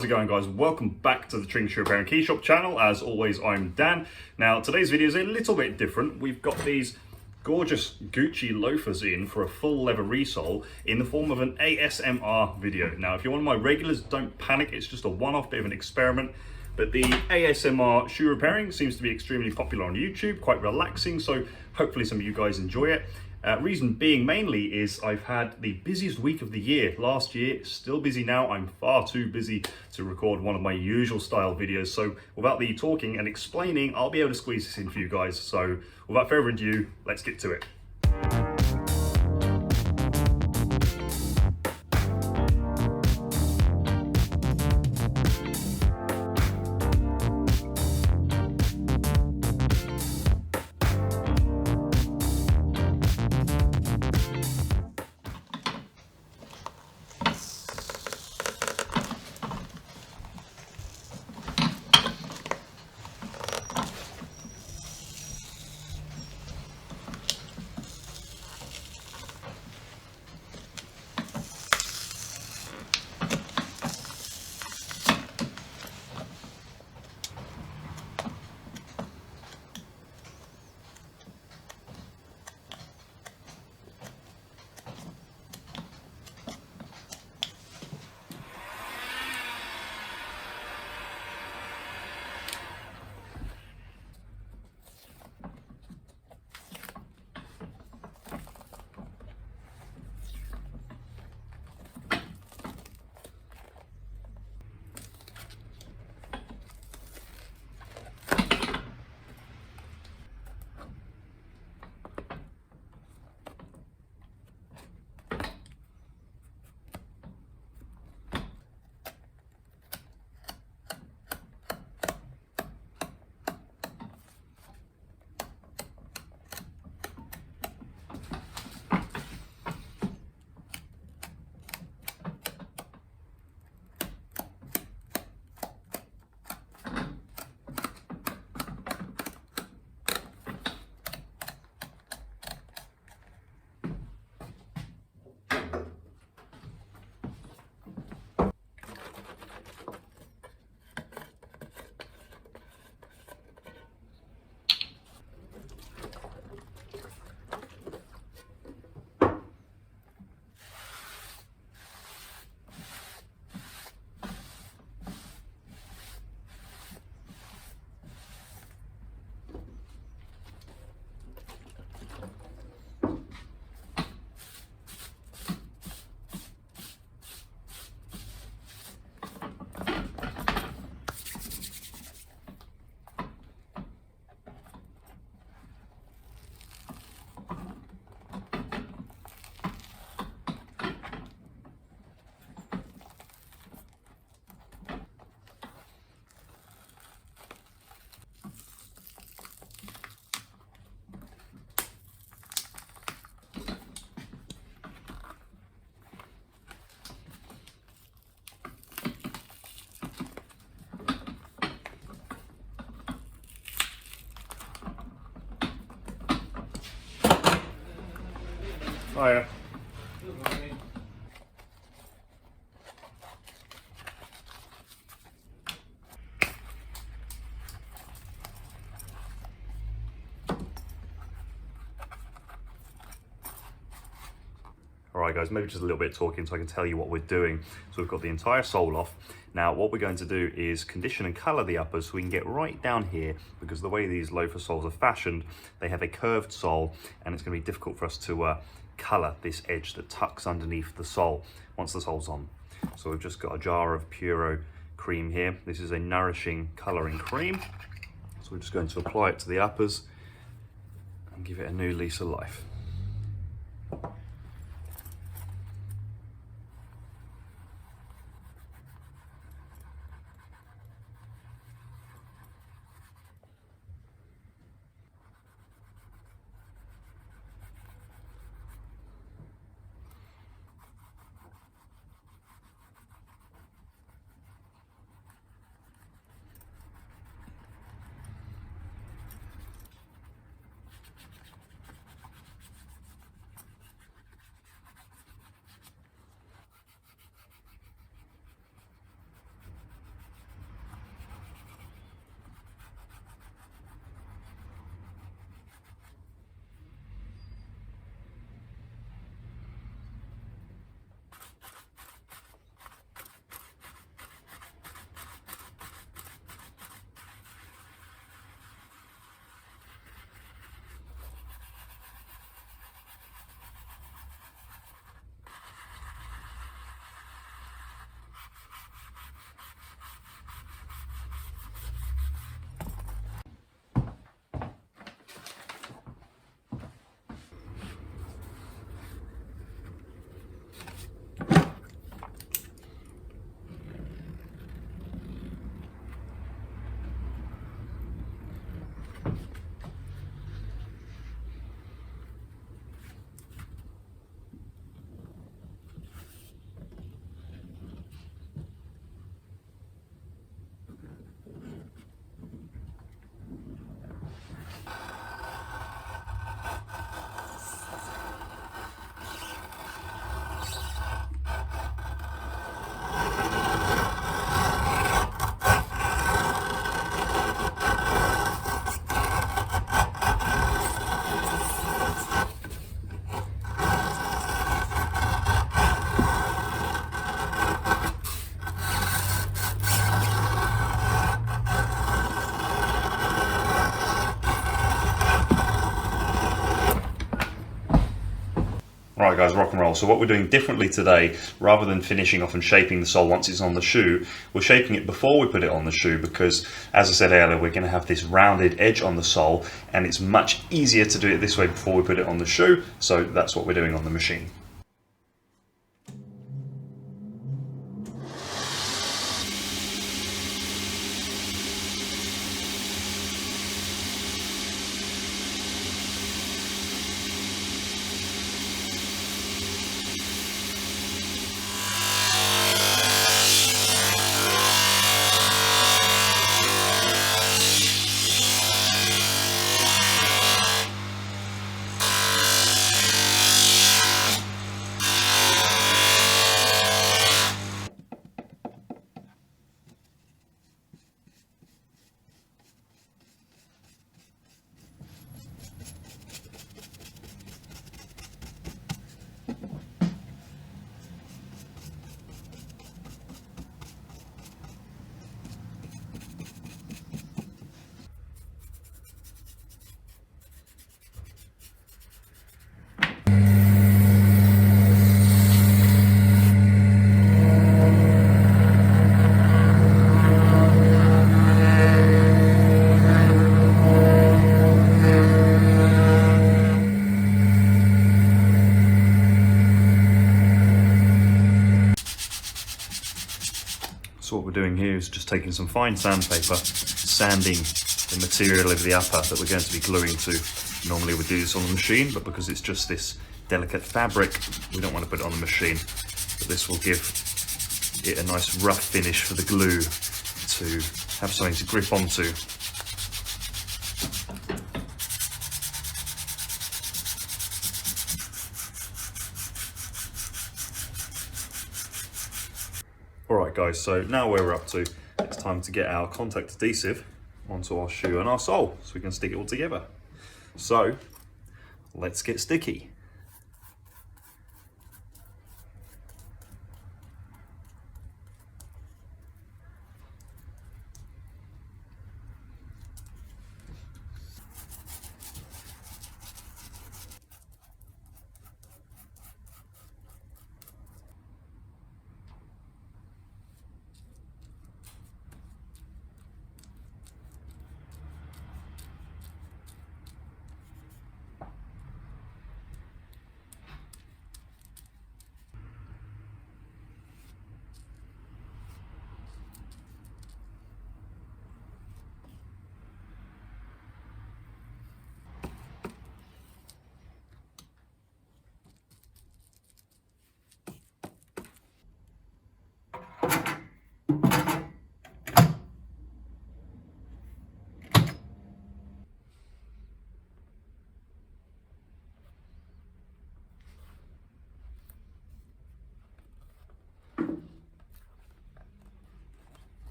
How's it going, guys? Welcome back to the Tring Shoe Repair and Key Shop channel. As always, I'm Dan. Now, today's video is a little bit different. We've got these gorgeous Gucci loafers in for a full leather resole in the form of an ASMR video. Now, if you're one of my regulars, don't panic. It's just a one-off bit of an experiment. But the ASMR shoe repairing seems to be extremely popular on YouTube, quite relaxing. So hopefully some of you guys enjoy it. Reason being mainly is I've had the busiest week of the year. Last year, still busy now. I'm far too busy to record one of my usual style videos. So without the talking and explaining, I'll be able to squeeze this in for you guys. So without further ado, let's get to it. Hiya. Alright guys, maybe just a little bit of talking so I can tell you what we're doing. So we've got the entire sole off. Now what we're going to do is condition and colour the uppers so we can get right down here, because the way these loafer soles are fashioned, they have a curved sole and it's going to be difficult for us to colour this edge that tucks underneath the sole once the sole's on. So we've just got a jar of Puro cream here. This is a nourishing colouring cream. So we're just going to apply it to the uppers and give it a new lease of life. Alright guys, rock and roll. So what we're doing differently today, rather than finishing off and shaping the sole once it's on the shoe, we're shaping it before we put it on the shoe because, as I said earlier, we're going to have this rounded edge on the sole and it's much easier to do it this way before we put it on the shoe, so that's what we're doing on the machine. So what we're doing here is just taking some fine sandpaper, sanding the material of the upper that we're going to be gluing to. Normally we do this on the machine, but because it's just this delicate fabric, we don't want to put it on the machine. But this will give it a nice rough finish for the glue to have something to grip onto. Alright guys, so now where we're up to, it's time to get our contact adhesive onto our shoe and our sole so we can stick it all together. So, let's get sticky.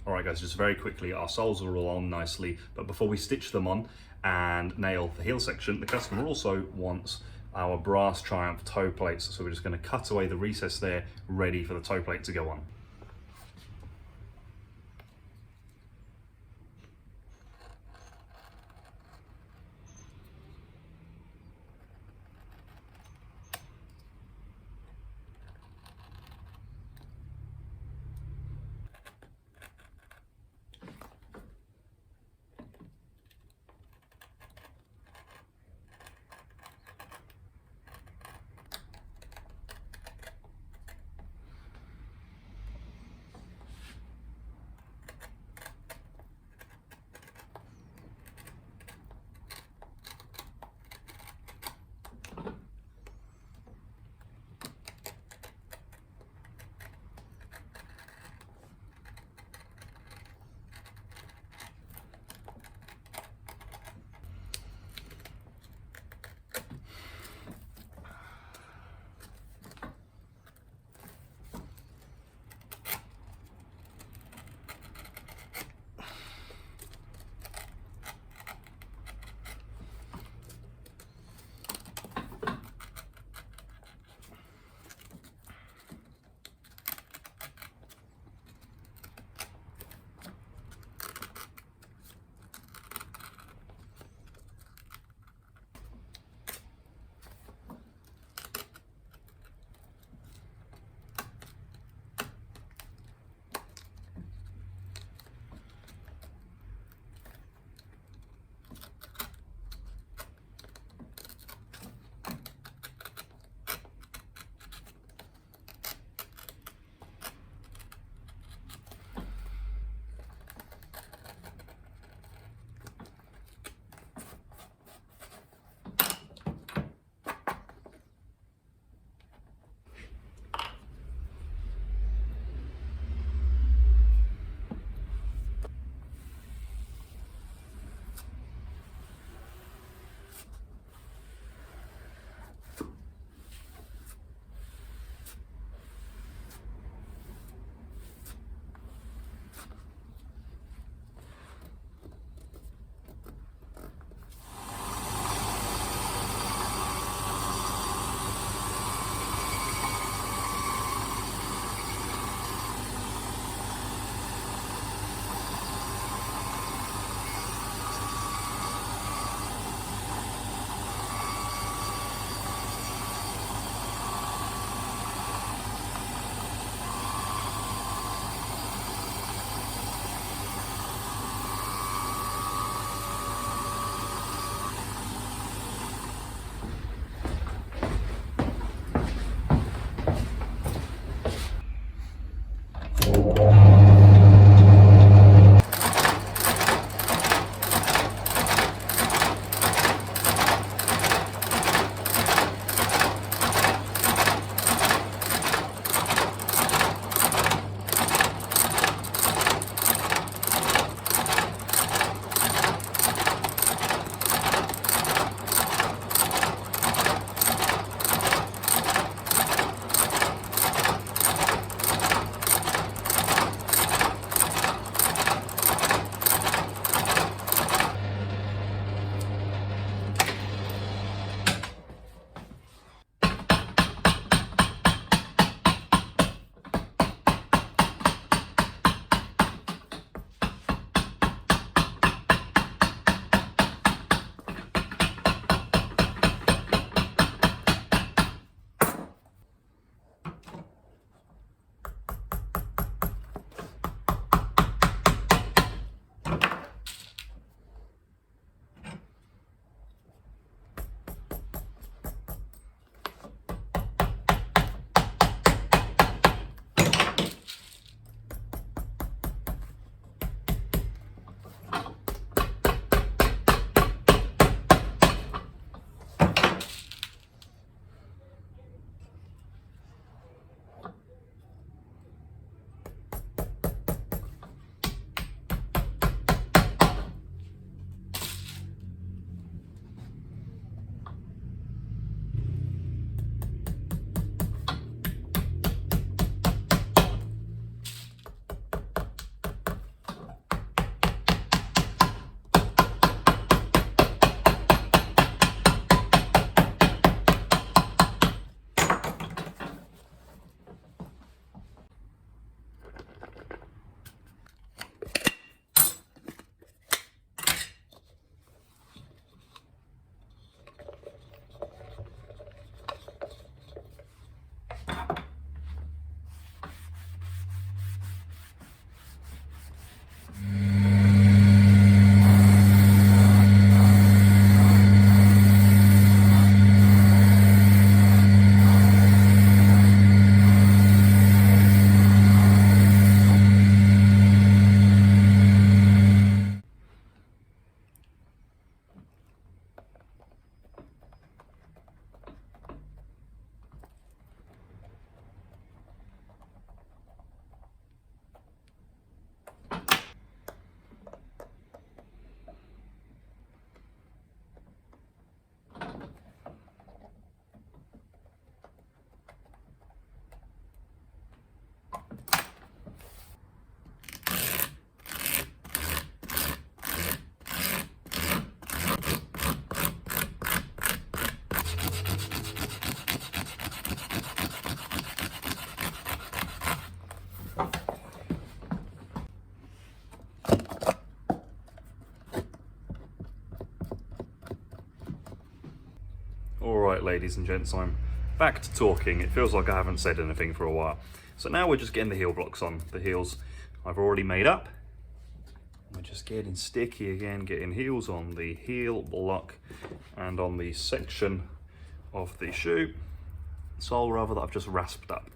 Alright guys, just very quickly, our soles are all on nicely, but before we stitch them on and nail the heel section, the customer also wants our brass Triumph toe plates, so we're just going to cut away the recess there, ready for the toe plate to go on. Right, ladies and gents, I'm back to talking. It feels like I haven't said anything for a while. So now we're just getting the heel blocks on. The heels I've already made up. We're just getting sticky again, getting heels on the heel block and on the section of the shoe, sole rather, that I've just rasped up.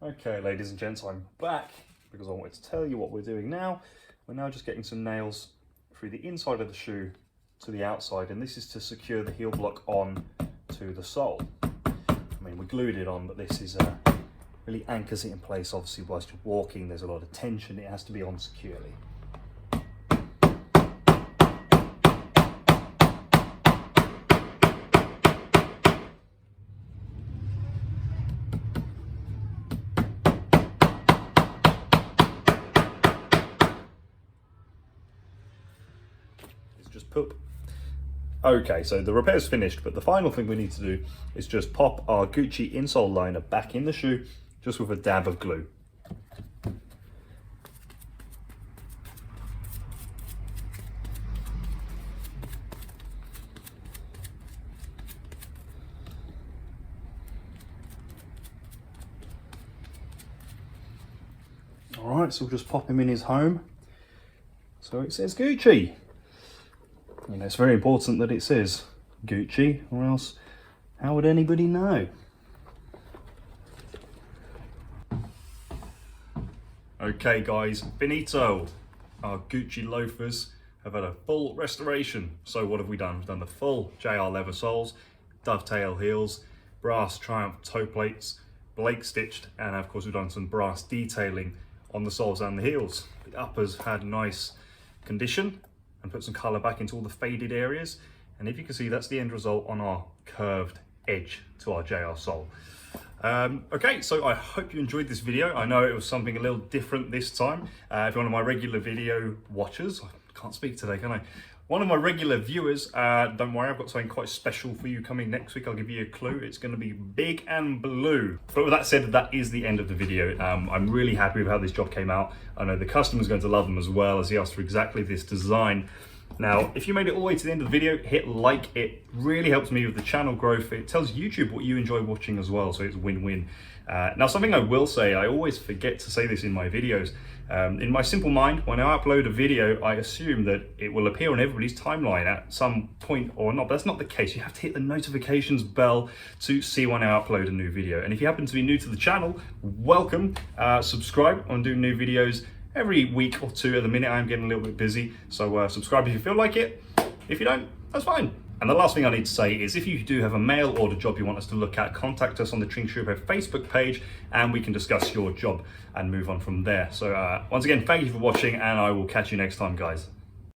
Okay, ladies and gents, I'm back because I wanted to tell you what we're doing now. We're now just getting some nails through the inside of the shoe to the outside, and this is to secure the heel block on to the sole. I mean, we glued it on, but this is really anchors it in place. Obviously, whilst you're walking, there's a lot of tension. It has to be on securely. just poop. Okay, so the repair's finished, but the final thing we need to do is just pop our Gucci insole liner back in the shoe, just with a dab of glue. All right, so we'll just pop him in his home. So it says Gucci. And it's very important that it says Gucci, or else how would anybody know? Okay guys, finito. Our Gucci loafers have had a full restoration. So what have we done? We've done the full JR leather soles, dovetail heels, brass Triumph toe plates, Blake stitched, and of course we've done some brass detailing on the soles and the heels. The uppers had nice condition and put some colour back into all the faded areas. And if you can see, that's the end result on our curved edge to our JR sole. Okay, so I hope you enjoyed this video. I know it was something a little different this time. If you're one of my regular video watchers, I can't speak today, can I? One of my regular viewers, don't worry, I've got something quite special for you coming next week. I'll give you a clue. It's going to be big and blue. But with that said, that is the end of the video. I'm really happy with how this job came out. I know the customer's going to love them as well, as he asked for exactly this design. Now, if you made it all the way to the end of the video, hit like. It really helps me with the channel growth. It tells YouTube what you enjoy watching as well, so it's win-win. Now, something I will say, I always forget to say this in my videos. In my simple mind, when I upload a video, I assume that it will appear on everybody's timeline at some point or not, but that's not the case. You have to hit the notifications bell to see when I upload a new video. And if you happen to be new to the channel, welcome. Subscribe. I'm doing new videos every week or two. At the minute, I'm getting a little bit busy, so subscribe if you feel like it. If you don't, that's fine. And the last thing I need to say is if you do have a mail order job you want us to look at, contact us on the Tring Facebook page and we can discuss your job and move on from there. So once again, thank you for watching and I will catch you next time, guys.